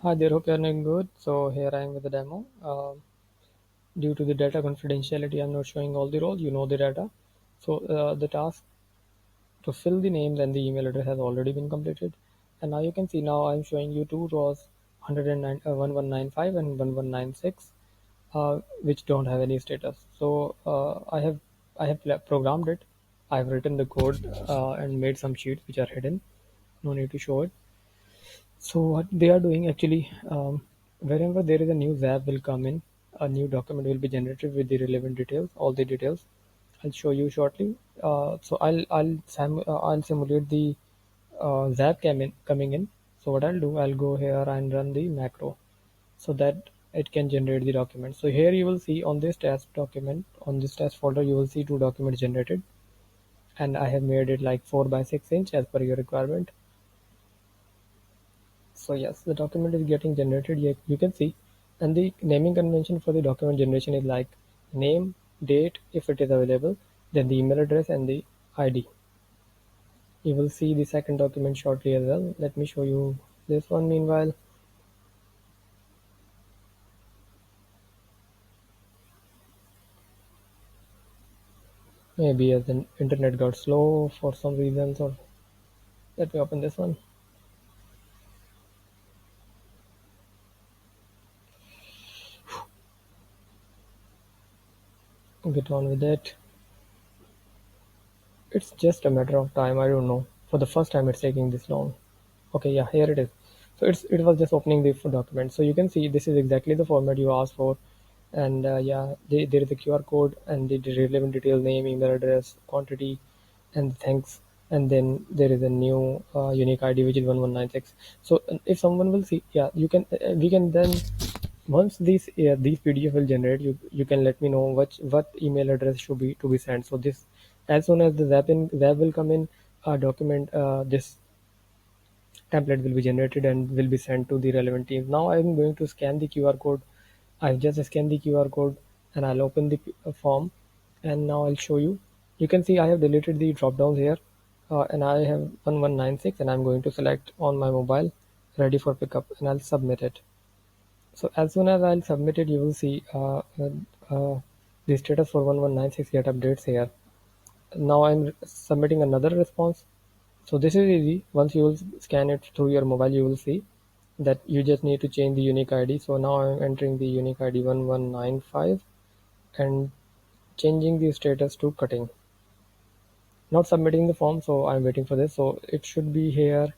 Hi there, hope you're doing good. So here I am with the demo. Due to the data confidentiality, I'm not showing all the rows. You know the data. So the task to fill the names and the email address has already been completed. And now you can see now I'm showing you two rows, 109, 1195 and 1196, which don't have any status. So I have programmed it. I've written the code and made some sheets which are hidden. No need to show it. So what they are doing actually, wherever there is a new ZAP will come in, a new document will be generated with the relevant details, all the details. I'll show you shortly. I'll simulate the ZAP coming in. So what I'll do, I'll go here and run the macro so that it can generate the document. So here you will see on this test document, on this test folder, you will see two documents generated, and I have made it like 4 by 6 inch as per your requirement. So yes, the document is getting generated. You can see, and the naming convention for the document generation is like name, date if it is available, then the email address and the ID. You will see the second document shortly as well. Let me show you this one meanwhile. Maybe as the internet got slow for some reasons, or let me open this one. Get on with it. It's just a matter of time. I don't know. For the first time, it's taking this long. Okay, yeah, here it is. So it was just opening the document. So you can see this is exactly the format you asked for, and yeah, there is a QR code and the relevant details, name, email address, quantity, and thanks. And then there is a new unique ID which is 1196. So if someone will see, yeah, you can we can then once these PDF will generate, you can let me know what email address should be to be sent. So this as soon as the Zap will come in, document this template will be generated and will be sent to the relevant teams. Now I'm going to scan the QR code. I've just scanned the QR code and I'll open the form, and now I'll show you. You can see I have deleted the drop downs here, and I have 1196, and I'm going to select on my mobile ready for pickup, and I'll submit it. So as soon as I'll submit it, you will see the status for 1196 get updates here. Now I'm submitting another response. So this is easy. Once you will scan it through your mobile, you will see that you just need to change the unique ID. So now I'm entering the unique ID 1195 and changing the status to cutting. Not submitting the form, so I'm waiting for this. So it should be here.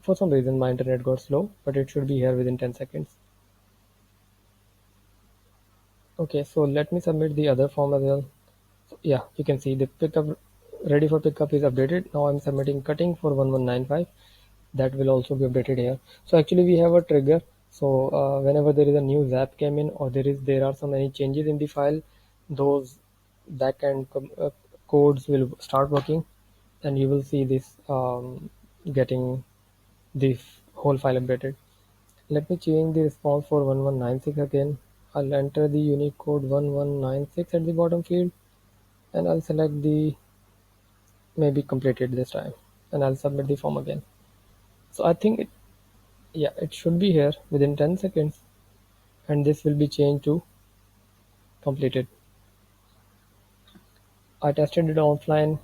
For some reason, my internet got slow, but it should be here within 10 seconds. Okay, so let me submit the other form as well. So yeah, you can see the pickup ready for pickup is updated. Now I'm submitting cutting for 1195. That will also be updated here. So actually we have a trigger. So whenever there is a new zap came in, or there are some any changes in the file, those backend codes will start working, and you will see this getting the whole file updated. Let me change the response for 1196 again. I'll enter the unique code 1196 at the bottom field, and I'll select the maybe completed this time, and I'll submit the form again. So I think yeah, it should be here within 10 seconds, and this will be changed to completed. I tested it offline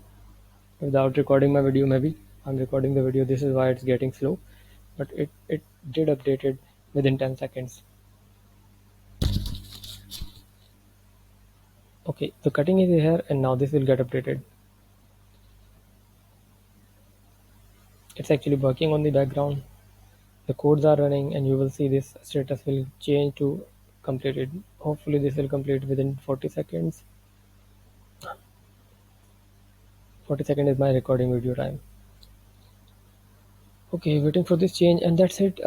without recording my video. Maybe I'm recording the video, this is why it's getting slow, but it did update it within 10 seconds. Okay, the cutting is here, and now this will get updated. It's actually working on the background. The codes are running, and you will see this status will change to completed. Hopefully this will complete within 40 seconds. 40 seconds is my recording video time. Okay, waiting for this change, and that's it.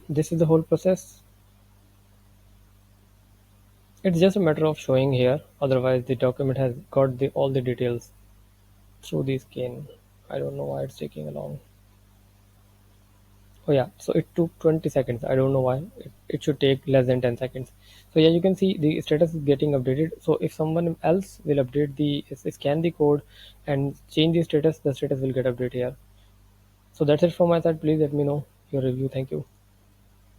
This is the whole process. It's just a matter of showing here. Otherwise, the document has got all the details through the scan. I don't know why it's taking a long. Oh yeah, so it took 20 seconds. I don't know why. It should take less than 10 seconds. So yeah, you can see the status is getting updated. So if someone else will update scan the code and change the status will get updated here. So that's it from my side. Please let me know your review. Thank you.